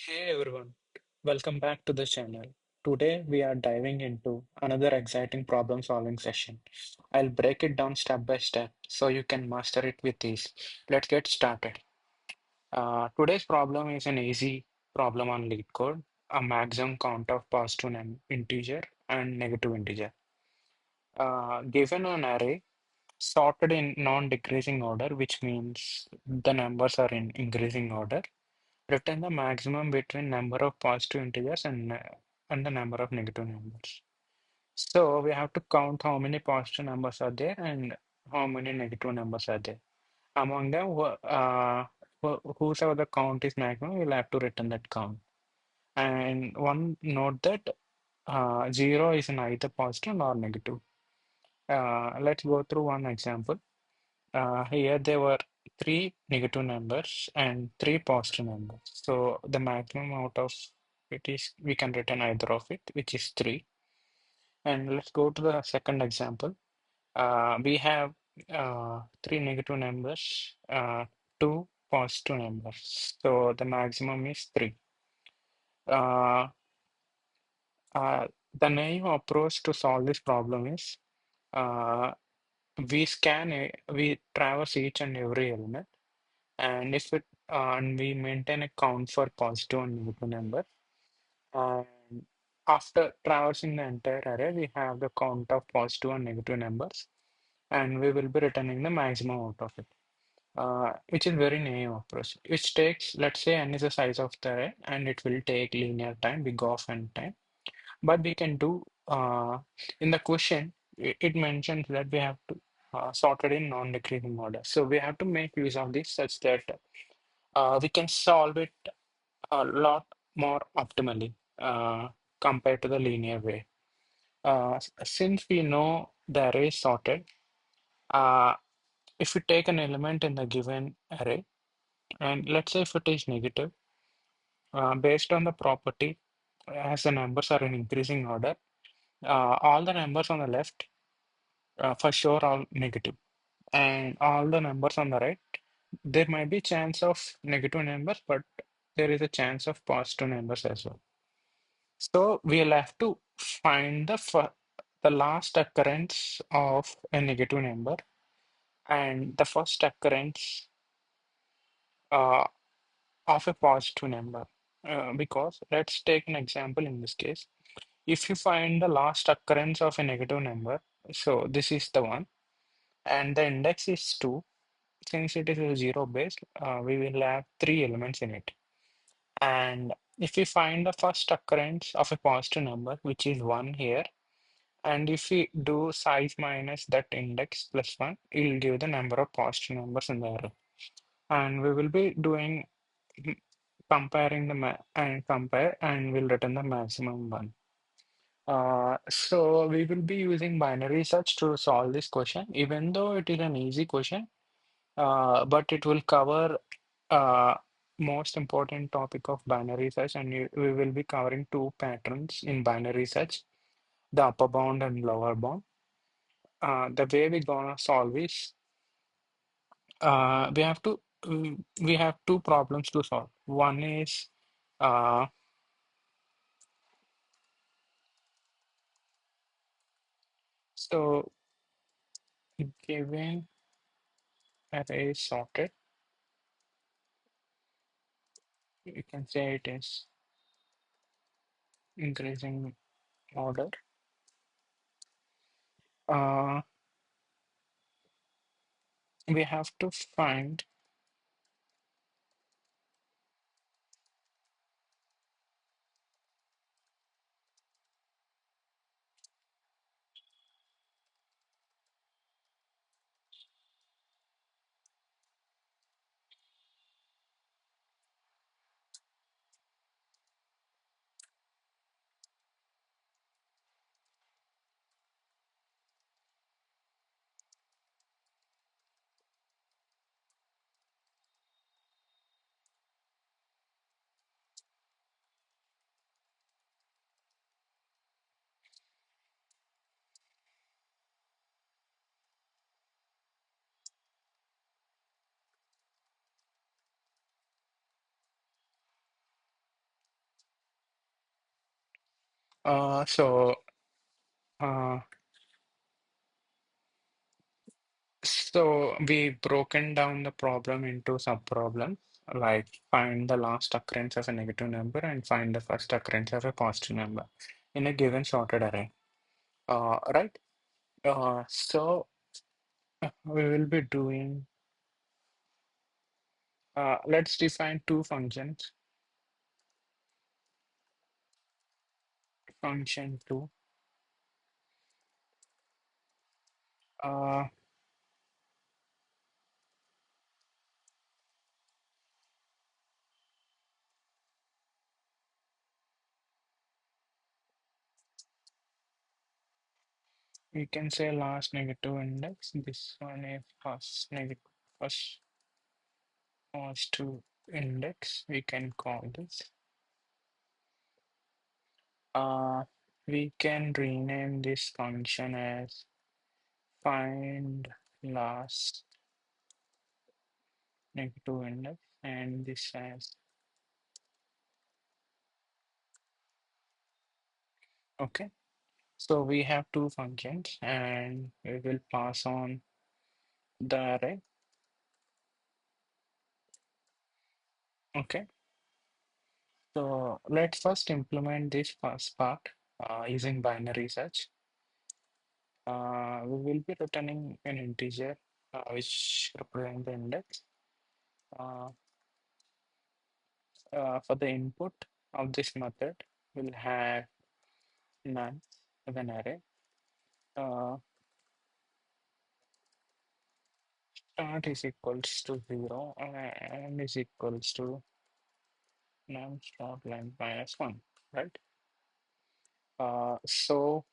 Hey everyone, welcome back to the channel. Today we are diving into another exciting problem solving session. I'll break it down step by step so you can master it with ease. Let's get started. Today's problem is an easy problem on lead code, a maximum count of positive integer and negative integer. Given an array sorted in non-decreasing order, which means the numbers are in increasing order. Return the maximum between number of positive integers and the number of negative numbers. So we have to count how many positive numbers are there and how many negative numbers are there. Among them, whosoever the count is maximum, we'll have to return that count. And one note that zero is neither positive nor negative. Let's go through one example. Here there were three negative numbers and three positive numbers. So the maximum out of it is we can return either of it, which is three. And let's go to the second example. We have three negative numbers, two positive numbers. So the maximum is three. Uh, the naive approach to solve this problem is uh, we traverse each and every element. And if it and we maintain a count for positive and negative number, and after traversing the entire array, we have the count of positive and negative numbers, and we will be returning the maximum out of it, which is very naive approach, which takes, let's say, n is the size of the array, and it will take linear time, big of n time. But we can do in the question, it mentions that we have to sort it in non-decreasing order. So we have to make use of this such that we can solve it a lot more optimally compared to the linear way. Since we know the array is sorted, uh, if we take an element in the given array, and let's say if it is negative, based on the property, as the numbers are in increasing order, all the numbers on the left for sure are negative, and all the numbers on the right, there might be chance of negative numbers, but there is a chance of positive numbers as well. So we'll have to find the last occurrence of a negative number and the first occurrence uh, of a positive number. Because let's take an example in this case. If you find the last occurrence of a negative number, so this is the one, and the index is 2, since it is a zero based, we will have three elements in it. And if we find the first occurrence of a positive number, which is 1 here, and if we do size minus that index plus 1, it will give the number of positive numbers in the array. And we will be doing mm, comparing the and compare and we'll return the maximum one. So we will be using binary search to solve this question, even though it is an easy question, but it will cover uh, most important topic of binary search, and we will be covering two patterns in binary search, the upper bound and lower bound. The way we're gonna solve is we have two problems to solve. One is uh, so given array is sorted, you can say it is increasing order. Uh, we have to find Uh, so uh, so we broken down the problem into subproblems, like find the last occurrence of a negative number and find the first occurrence of a positive number in a given sorted array. Right? We will be doing. Let's define two functions. Function two. Uh, we can say last negative index. This one is first positive index. We can call this. Uh, we can rename this function as find last negative index, and this as okay. So we have two functions, and we will pass on the array. Okay. So let's first implement this first part using binary search. We will be returning an integer which represents the index. Uh, for the input of this method, we'll have none as an array. Uh, Start is equals to 0 and is equals to none start length minus 1, right? So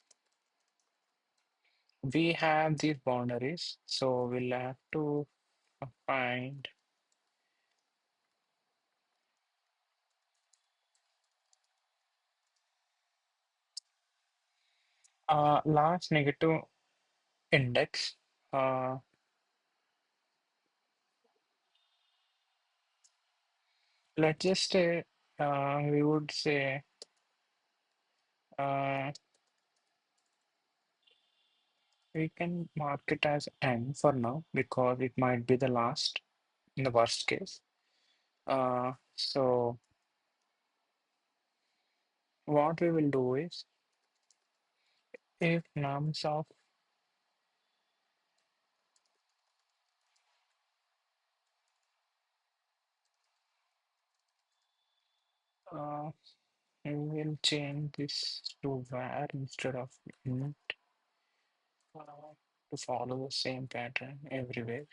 we have these boundaries, so we'll have to find last negative index. Uh, let's just say we would say uh, we can mark it as n for now because it might be the last in the worst case. So what we will do is if nums of uh, we will change this to var instead of int to follow the same pattern everywhere.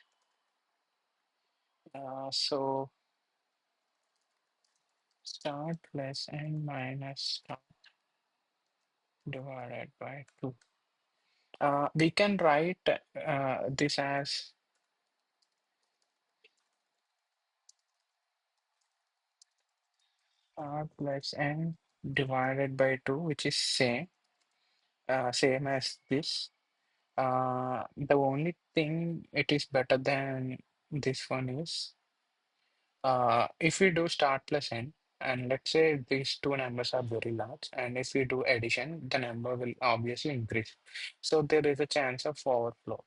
So start plus n minus start divided by 2. We can write this as r plus n divided by 2, which is same as this. The only thing it is better than this one is if we do start plus n, and let's say these two numbers are very large, and if we do addition, the number will obviously increase. So there is a chance of overflow.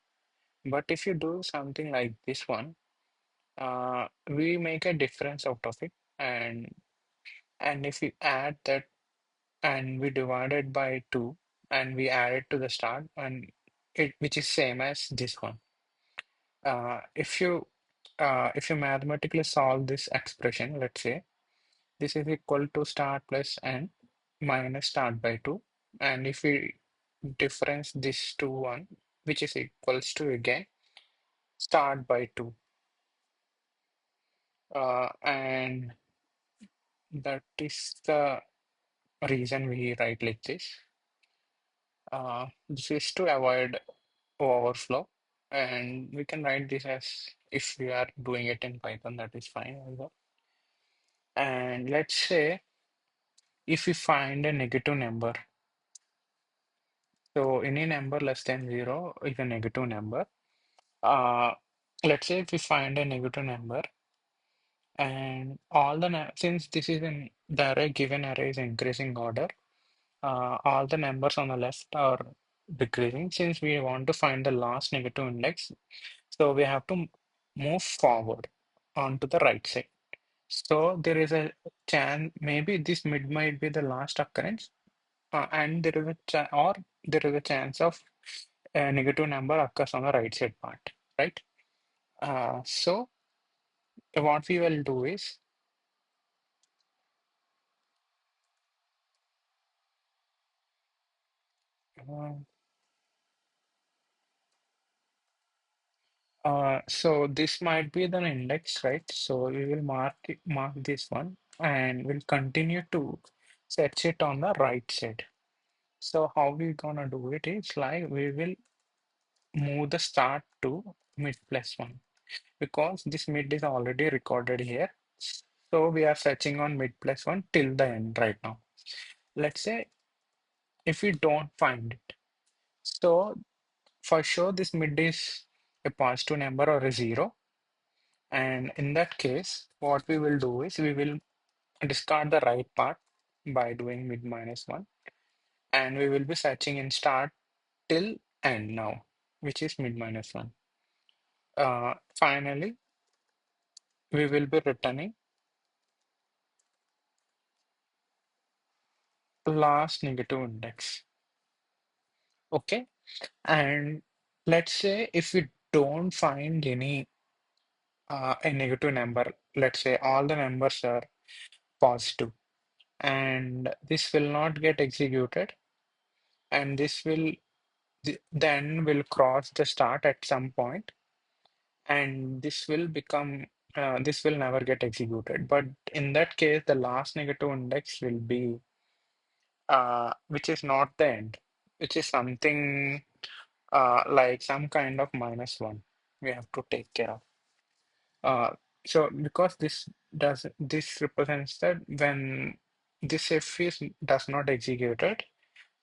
But if you do something like this one, we make a difference out of it, and if we add that and we divide it by 2 and we add it to the start and it which is same as this one. Uh, if you if you mathematically solve this expression, let's say this is equal to start plus n minus start by 2, and if we difference this to 1, which is equals to again start by 2, and that is the reason we write like this. This is to avoid overflow, and we can write this as if we are doing it in Python, that is fine also. And let's say if we find a negative number, so any number less than 0 is a negative number. Uh, let's say if we find a negative number and since this is in the array given array is increasing order, all the numbers on the left are decreasing. Since we want to find the last negative index, so we have to move forward onto the right side. So there is a chance maybe this mid might be the last occurrence, and there is a or there is a chance of a negative number occurs on the right side part, right? So what we will do is, uh, so this might be the index, right? So we will mark this one, and we'll continue to set it on the right side. So how we gonna do it is like we will move the start to mid plus one, because this mid is already recorded here. So we are searching on mid plus one till the end right now. Let's say if we don't find it, so for sure this mid is a positive number or a zero. And in that case, what we will do is we will discard the right part by doing mid minus one, and we will be searching in start till end now, which is mid minus one. Finally, we will be returning last negative index. Okay. And let's say if we don't find any a negative number, let's say all the numbers are positive, and this will not get executed, and this will then will cross the start at some point, and this will become this will never get executed. But in that case, the last negative index will be which is not the end, which is something like some kind of minus one we have to take care of. Uh, so because this represents that when this if is does not executed,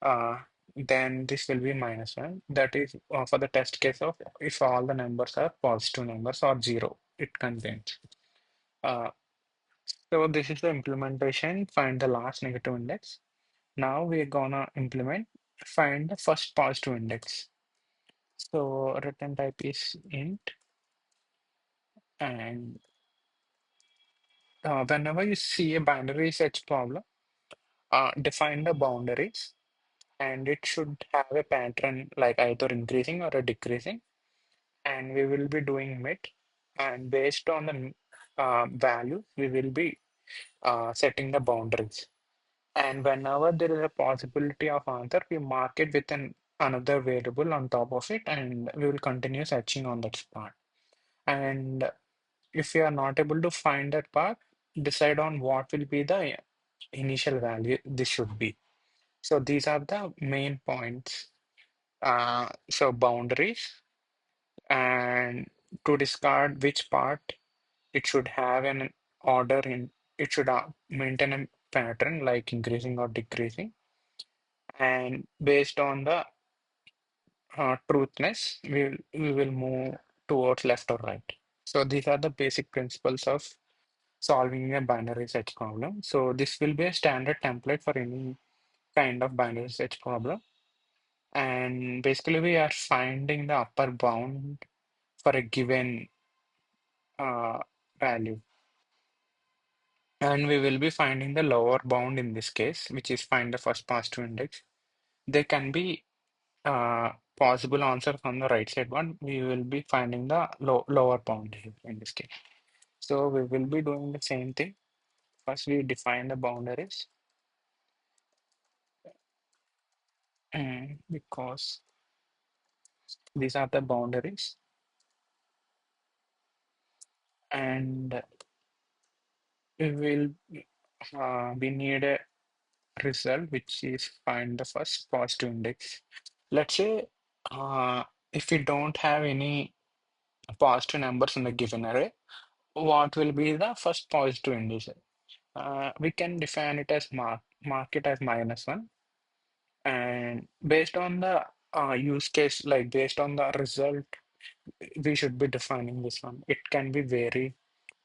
uh, then this will be minus one. That is for the test case of if all the numbers are positive numbers or zero, it contains. Uh, so this is the implementation. Find the last negative index. Now we're gonna implement find the first positive index. So return type is int, and whenever you see a binary search problem, define the boundaries, and it should have a pattern like either increasing or a decreasing. And we will be doing mid, and based on the value, we will be setting the boundaries. And whenever there is a possibility of answer, we mark it with another variable on top of it, and we will continue searching on that spot. And if you are not able to find that part, decide on what will be the initial value this should be. So these are the main points. So boundaries, and to discard which part it should have an order in it should maintain a pattern like increasing or decreasing. And based on the truthness, we will move towards left or right. So these are the basic principles of solving a binary search problem. So this will be a standard template for any kind of binary search problem. And basically, we are finding the upper bound for a given uh, value. And we will be finding the lower bound in this case, which is find the first positive index. There can be possible answer from the right side one. We will be finding the lower bound here in this case. So we will be doing the same thing. First, we define the boundaries, because these are the boundaries, and we need a result which is find the first positive index. Let's say if we don't have any positive numbers in the given array, what will be the first positive index? We can define it as mark it as minus one, and based on the use case, like based on the result, we should be defining this one. It can be vary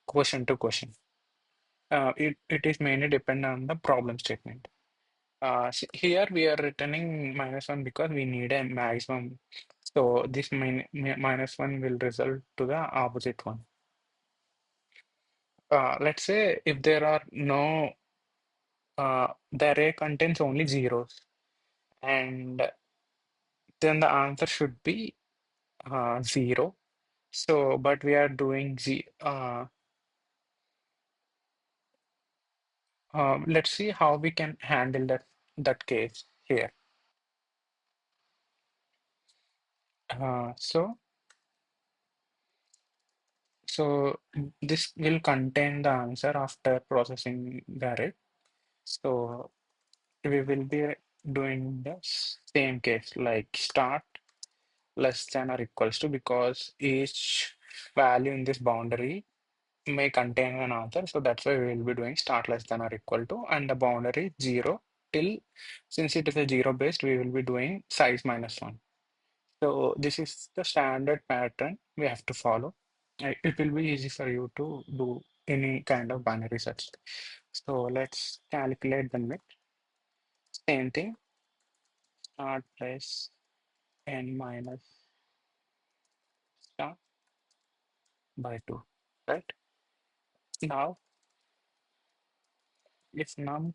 question to question. It is mainly depend on the problem statement. Here we are returning -1 because we need a maximum. So this -1 will result to the opposite one. Let's say if there are no, the array contains only zeros, and then the answer should be 0. So, but we are doing let's see how we can handle that case here. So. So this will contain the answer after processing the array. So we will be doing the same case like start less than or equals to, because each value in this boundary may contain an answer. So that's why we will be doing start less than or equal to, and the boundary 0 till, since it is a 0 based, we will be doing size -1. So this is the standard pattern we have to follow. It will be easy for you to do any kind of binary search. So let's calculate the mid. Same thing, start plus n minus start by 2, right? Now, if num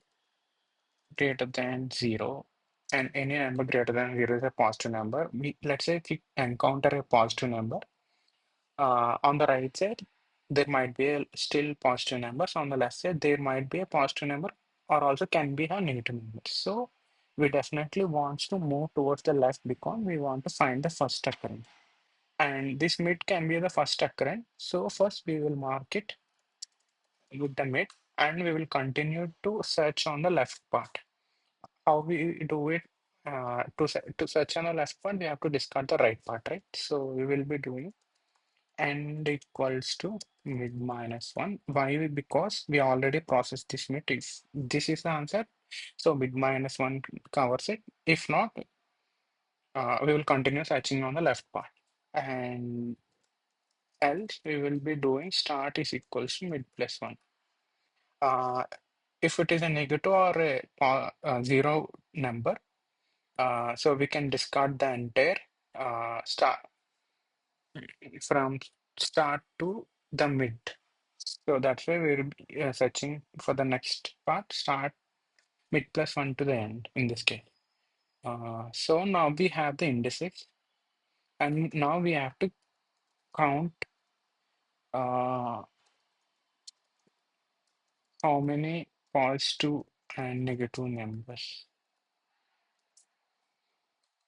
greater than 0 and any number greater than 0 is a positive number, let's say if we encounter a positive number, on the right side, there might be still positive numbers. On the left side, there might be a positive number or also can be a negative number. So we definitely want to move towards the left because we want to find the first occurrence. And this mid can be the first occurrence. So first we will mark it with the mid and we will continue to search on the left part. How we do it, to search on the left part, we have to discard the right part, right? So we will be doing and equals to mid -1. Why? Because we already processed this mid. If this is the answer, so mid -1 covers it. If not, we will continue searching on the left part. And else we will be doing start is equals to mid +1. Uh, if it is a negative or a zero number, so we can discard the entire start from start to the mid. So that's why we'll be searching for the next part, start mid +1 to the end in this case. So now we have the indices, and now we have to count uh, how many positive and negative numbers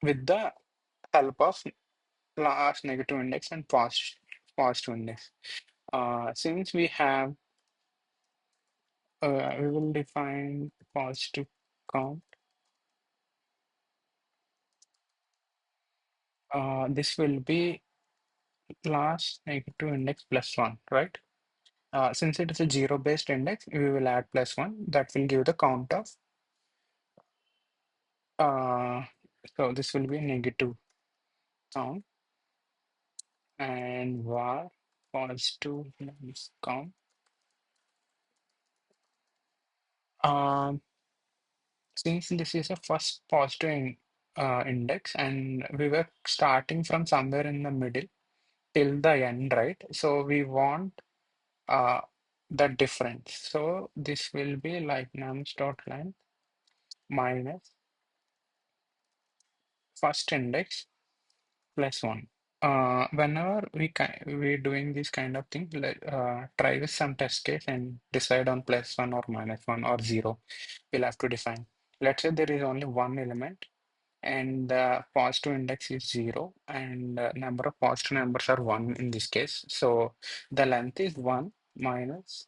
with the help of last negative index and positive index. Since we have, we will define positive count. This will be last negative index +1, right? Since it is a zero-based index, we will add +1. That will give the count of, uh, so this will be a negative count, and var positive minus count. Um, since this is a first positive index and we were starting from somewhere in the middle till the end, right? So we want uh, the difference. So this will be like nums dot length minus first index +1. Whenever we're doing this kind of thing, try with some test case and decide on +1 or -1 or 0. We'll have to define. Let's say there is only one element and the positive index is 0 and number of positive numbers are 1 in this case. So the length is 1 minus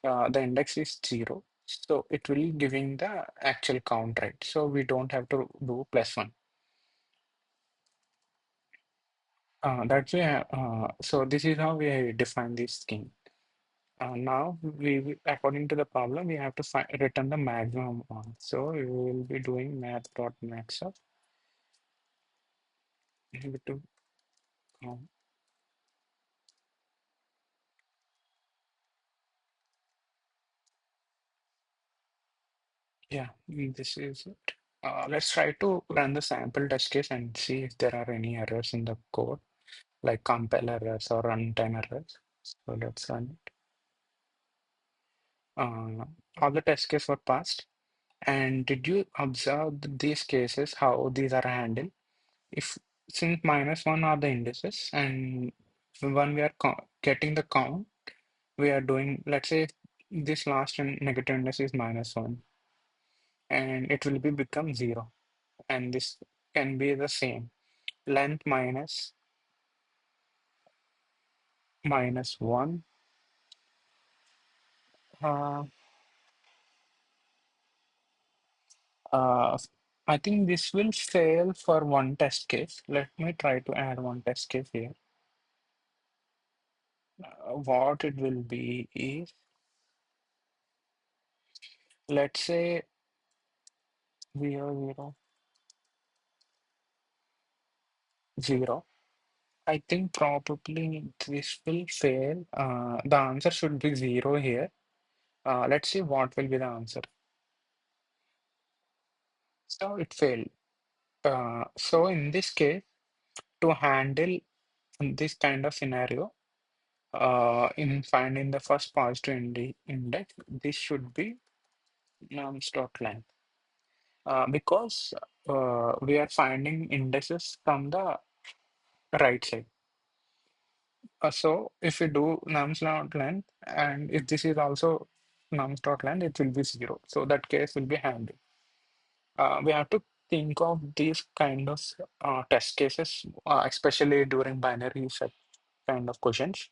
the index is 0. So it will giving the actual count, right? So we don't have to do +1. So this is how we define this scheme. Now according to the problem, we have to return the maximum one. So we will be doing math.max of negative count. Yeah, this is it. Let's try to run the sample test case and see if there are any errors in the code, like compile errors or runtime errors. So let's run it. All the test cases were passed. And did you observe these cases, how these are handled? If since -1 are the indices, and when we are getting the count, we are doing, let's say, this last negative index is -1, and it will be become 0. And this can be the same length -1. Uh, uh, I think this will fail for one test case. Let me try to add one test case here. What it will be is, let's say 0, 0. I think probably this will fail. The answer should be 0 here. Let's see what will be the answer. So it failed. So in this case, to handle this kind of scenario, in finding the first positive index, this should be nums dot length. Because we are finding indices from the right side. So if we do nums dot length, and if this is also nums dot length, it will be 0. So that case will be handled. We have to think of these kind of test cases, especially during binary set kind of questions.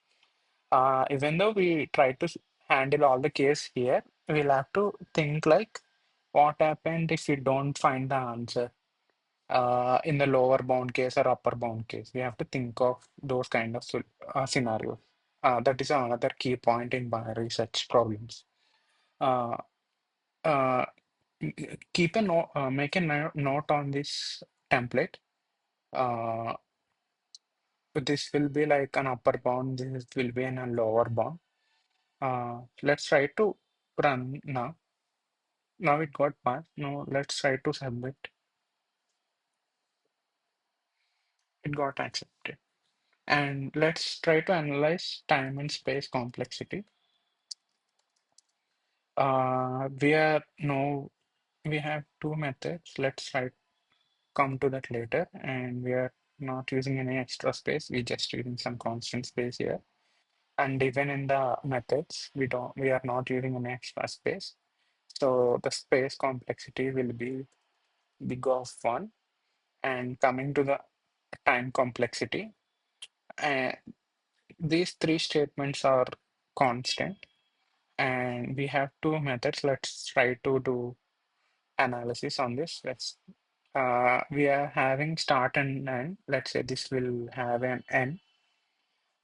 Even though we try to handle all the case here, we'll have to think like what happened if we don't find the answer in the lower bound case or upper bound case. We have to think of those kind of scenarios. That is another key point in binary search problems. Uh, uh, Keep a note, make a note on this template. Uh, this will be like an upper bound, this will be in a lower bound. Let's try to run now. Now it got passed. Now let's try to submit. It got accepted. And let's try to analyze time and space complexity. We are now we have two methods. Let's try come to that later. And we are not using any extra space. We're just using some constant space here. And even in the methods, we are not using any extra space. So the space complexity will be big of 1. And coming to the time complexity, uh, these three statements are constant, and we have two methods. Let's try to do analysis on this. We are having start and end. Let's say this will have an n,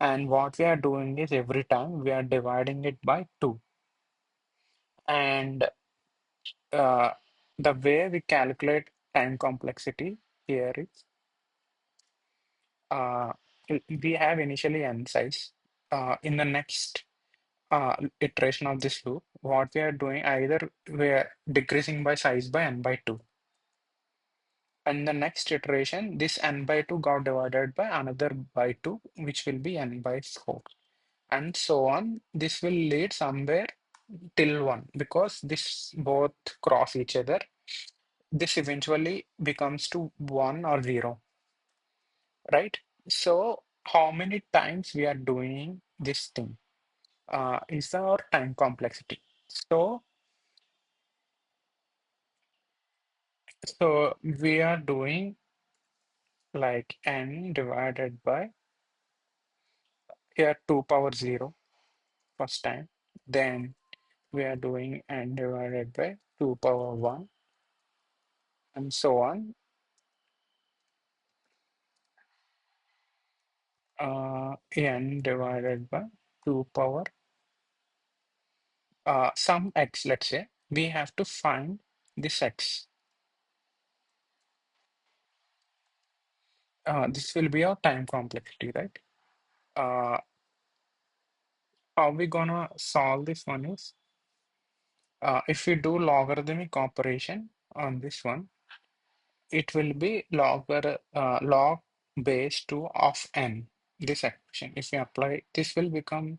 and what we are doing is every time we are dividing it by 2. And uh, the way we calculate time complexity here is, uh, we have initially n size. In the next iteration of this loop, what we are doing, either we are decreasing by size by n by 2. And the next iteration, this n by 2 got divided by another by 2, which will be n by 4. And so on. This will lead somewhere till 1, because this both cross each other. This eventually becomes to 1 or 0, right? So how many times we are doing this thing is our time complexity. So we are doing like n divided by here 2 power 0 first time. Then we are doing n divided by 2 power 1 and so on. N divided by 2 power some x, let's say. We have to find this x. This will be our time complexity, right? Uh, how we gonna solve this one is, If we do logarithmic operation on this one, it will be log base 2 of n, this expression. If we apply, this will become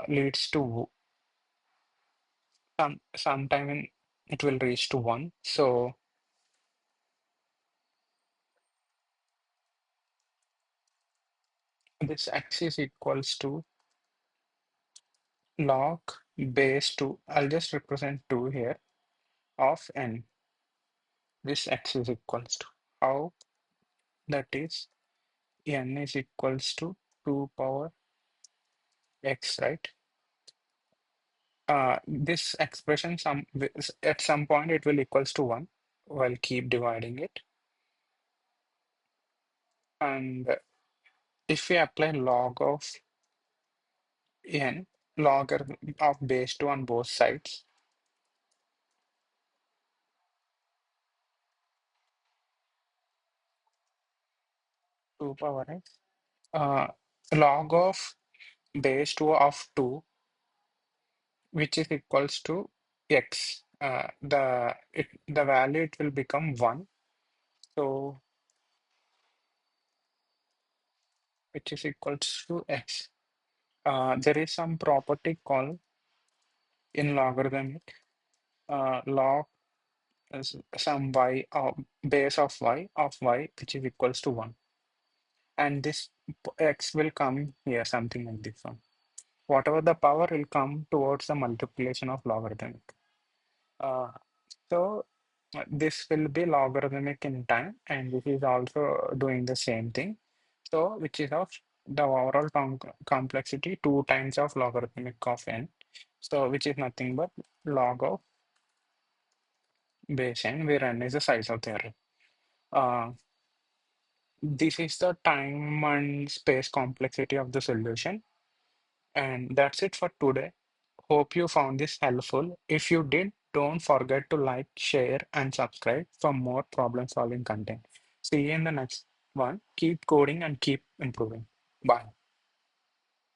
leads to sometime in it will reach to 1. So this x is equals to log base 2. I'll just represent 2 here of n. This x is equals to how, that is n is equals to 2 power x, right? This expression at some point it will equals to 1. While keep dividing it. And if we apply log of n, logarithm of base 2 on both sides, 2 power x, uh, log of base 2 of 2, which is equals to x. The value it will become 1. So which is equals to x. There is some property called in logarithmic log some y base of y which is equals to 1, and this x will come here something like this one. Whatever the power will come towards the multiplication of logarithmic. Uh, so this will be logarithmic in time, and this is also doing the same thing. So which is of the overall complexity 2 times of logarithmic of n. So which is nothing but log of base n, where n is the size of the array. Uh, this is the time and space complexity of the solution. And that's it for today. Hope you found this helpful. If you did, don't forget to like, share, and subscribe for more problem solving content. See you in the next one. Keep coding and keep improving. Bye.